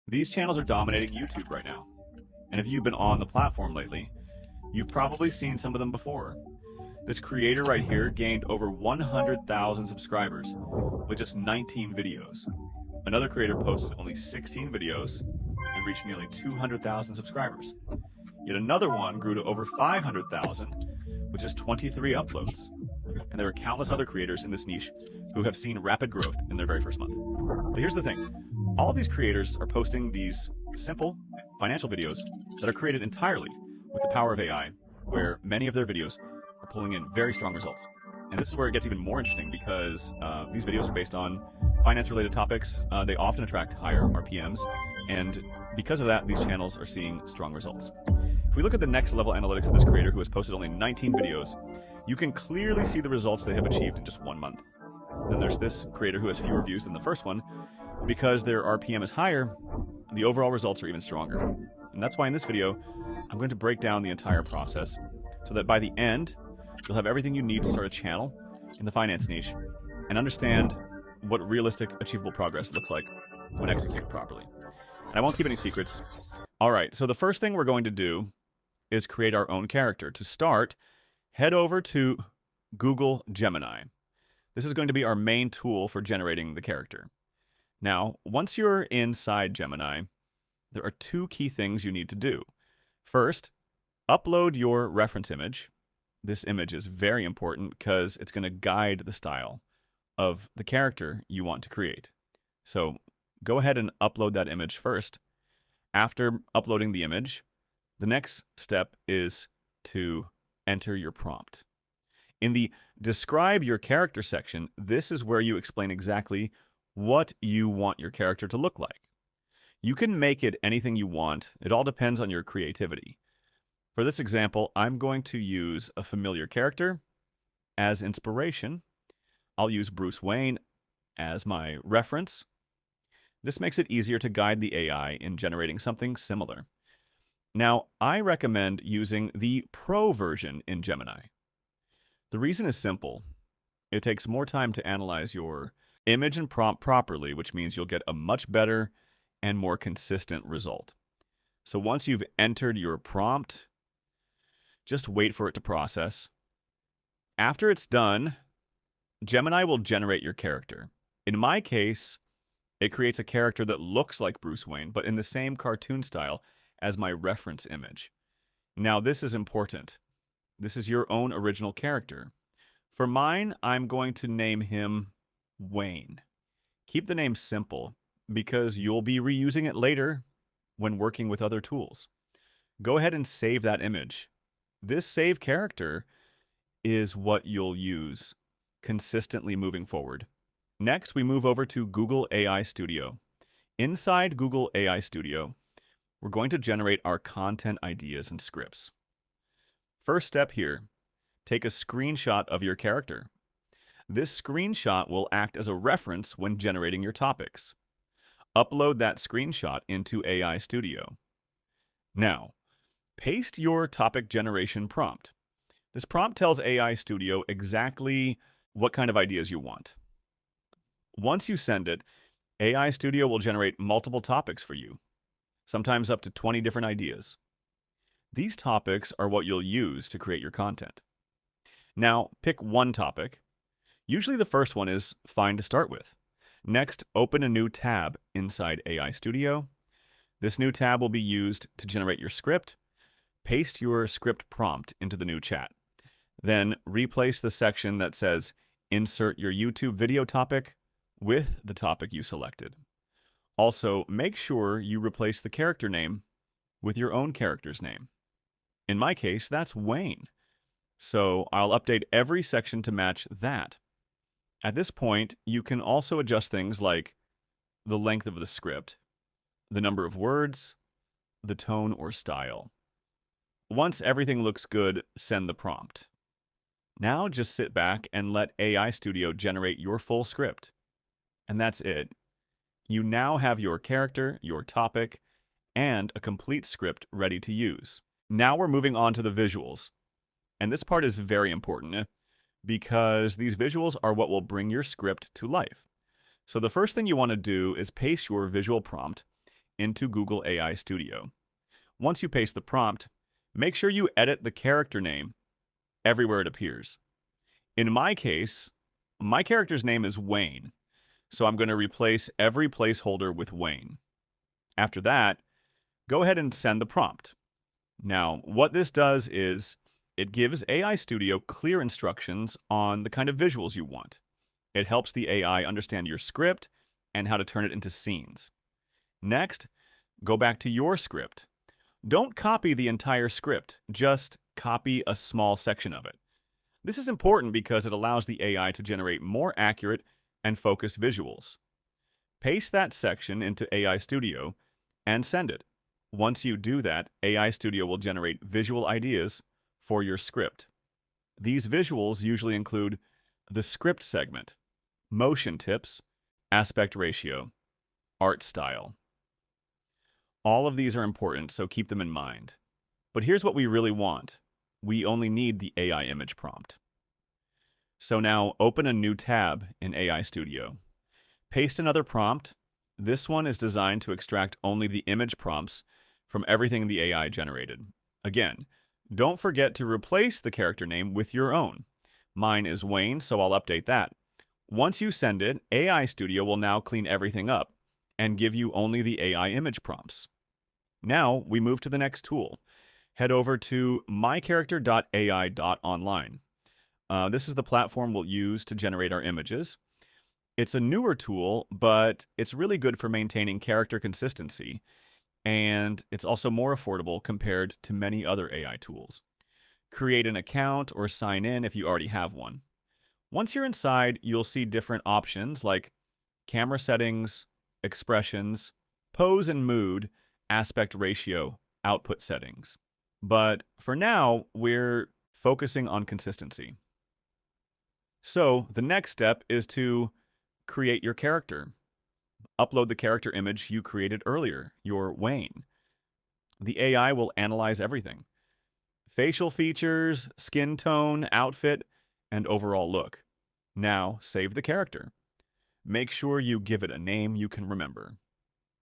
These channels are dominating YouTube right now. And if you've been on the platform lately, you've probably seen some of them before. This creator right here gained over 100,000 subscribers with just 19 videos. Another creator posted only 16 videos and reached nearly 200,000 subscribers. Yet another one grew to over 500,000 with just 23 uploads. And there are countless other creators in this niche who have seen rapid growth in their very first month. But here's the thing. All of these creators are posting these simple financial videos that are created entirely with the power of AI, where many of their videos are pulling in very strong results. And this is where it gets even more interesting because these videos are based on finance-related topics. They often attract higher RPMs, and because of that, these channels are seeing strong results. If we look at the next level analytics of this creator who has posted only 19 videos, you can clearly see the results they have achieved in just 1 month. Then there's this creator who has fewer views than the first one. Because their RPM is higher, the overall results are even stronger. And that's why in this video, I'm going to break down the entire process so that by the end, you'll have everything you need to start a channel in the finance niche and understand what realistic, achievable progress looks like when executed properly. And I won't keep any secrets. All right, so the first thing we're going to do is create our own character. To start, head over to Google Gemini. This is going to be our main tool for generating the character. Now, once you're inside Gemini, there are two key things you need to do. First, upload your reference image. This image is very important because it's going to guide the style of the character you want to create. So go ahead and upload that image first. After uploading the image, the next step is to enter your prompt. In the Describe Your Character section, this is where you explain exactly what you want your character to look like. You can make it anything you want. It all depends on your creativity. For this example, I'm going to use a familiar character as inspiration. I'll use Bruce Wayne as my reference. This makes it easier to guide the AI in generating something similar. Now, I recommend using the Pro version in Gemini. The reason is simple. It takes more time to analyze your image and prompt properly, which means you'll get a much better and more consistent result. So once you've entered your prompt, just wait for it to process. After it's done, Gemini will generate your character. In my case, it creates a character that looks like Bruce Wayne, but in the same cartoon style as my reference image. Now, this is important. This is your own original character. For mine, I'm going to name him Wayne. Keep the name simple because you'll be reusing it later when working with other tools. Go ahead and save that image. This save character is what you'll use consistently moving forward. Next, we move over to Google AI Studio. Inside Google AI Studio, we're going to generate our content ideas and scripts. First step here, take a screenshot of your character. This screenshot will act as a reference when generating your topics. Upload that screenshot into AI Studio. Now, paste your topic generation prompt. This prompt tells AI Studio exactly what kind of ideas you want. Once you send it, AI Studio will generate multiple topics for you, sometimes up to 20 different ideas. These topics are what you'll use to create your content. Now, pick one topic. Usually the first one is fine to start with. Next, open a new tab inside AI Studio. This new tab will be used to generate your script. Paste your script prompt into the new chat. Then replace the section that says insert your YouTube video topic with the topic you selected. Also, make sure you replace the character name with your own character's name. In my case, that's Wayne. So I'll update every section to match that. At this point, you can also adjust things like the length of the script, the number of words, the tone or style. Once everything looks good, send the prompt. Now just sit back and let AI Studio generate your full script. And that's it. You now have your character, your topic, and a complete script ready to use. Now we're moving on to the visuals. And this part is very important because these visuals are what will bring your script to life. So the first thing you want to do is paste your visual prompt into Google AI Studio. Once you paste the prompt, make sure you edit the character name everywhere it appears. In my case, my character's name is Wayne, so I'm going to replace every placeholder with Wayne. After that, go ahead and send the prompt. Now, what this does is it gives AI Studio clear instructions on the kind of visuals you want. It helps the AI understand your script and how to turn it into scenes. Next, go back to your script. Don't copy the entire script, just copy a small section of it. This is important because it allows the AI to generate more accurate and focused visuals. Paste that section into AI Studio and send it. Once you do that, AI Studio will generate visual ideas for your script. These visuals usually include the script segment, motion tips, aspect ratio, art style. All of these are important, so keep them in mind. But here's what we really want. We only need the AI image prompt. So now open a new tab in AI Studio. Paste another prompt. This one is designed to extract only the image prompts from everything the AI generated. Again, don't forget to replace the character name with your own. Mine is Wayne, so I'll update that. Once you send it, AI Studio will now clean everything up and give you only the AI image prompts. Now we move to the next tool. Head over to mycharacter.ai.online. This is the platform we'll use to generate our images. It's a newer tool, but it's really good for maintaining character consistency, and it's also more affordable compared to many other AI tools. Create an account or sign in if you already have one. Once you're inside, you'll see different options like camera settings, expressions, pose and mood, aspect ratio, output settings. But for now, we're focusing on consistency. So the next step is to create your character. Upload the character image you created earlier, your Wayne. The AI will analyze everything: facial features, skin tone, outfit, and overall look. Now save the character. Make sure you give it a name you can remember.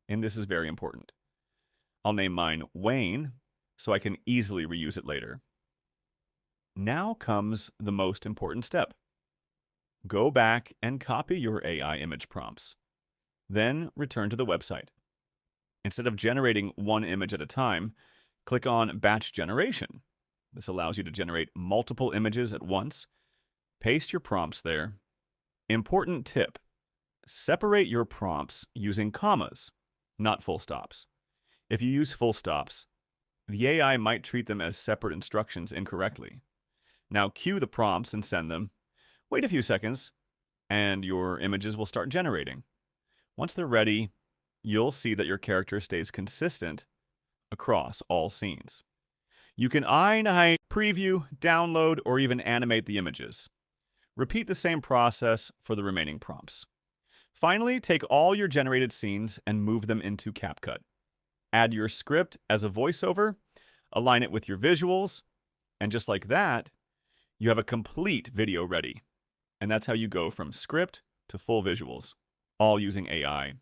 And this is very important. I'll name mine Wayne so I can easily reuse it later. Now comes the most important step. Go back and copy your AI image prompts. Then return to the website. Instead of generating one image at a time, click on Batch Generation. This allows you to generate multiple images at once. Paste your prompts there. Important tip: separate your prompts using commas, not full stops. If you use full stops, the AI might treat them as separate instructions incorrectly. Now cue the prompts and send them. Wait a few seconds, and your images will start generating. Once they're ready, you'll see that your character stays consistent across all scenes. You can preview, download, or even animate the images. Repeat the same process for the remaining prompts. Finally, take all your generated scenes and move them into CapCut. Add your script as a voiceover, align it with your visuals, and just like that, you have a complete video ready. And that's how you go from script to full visuals, all using AI.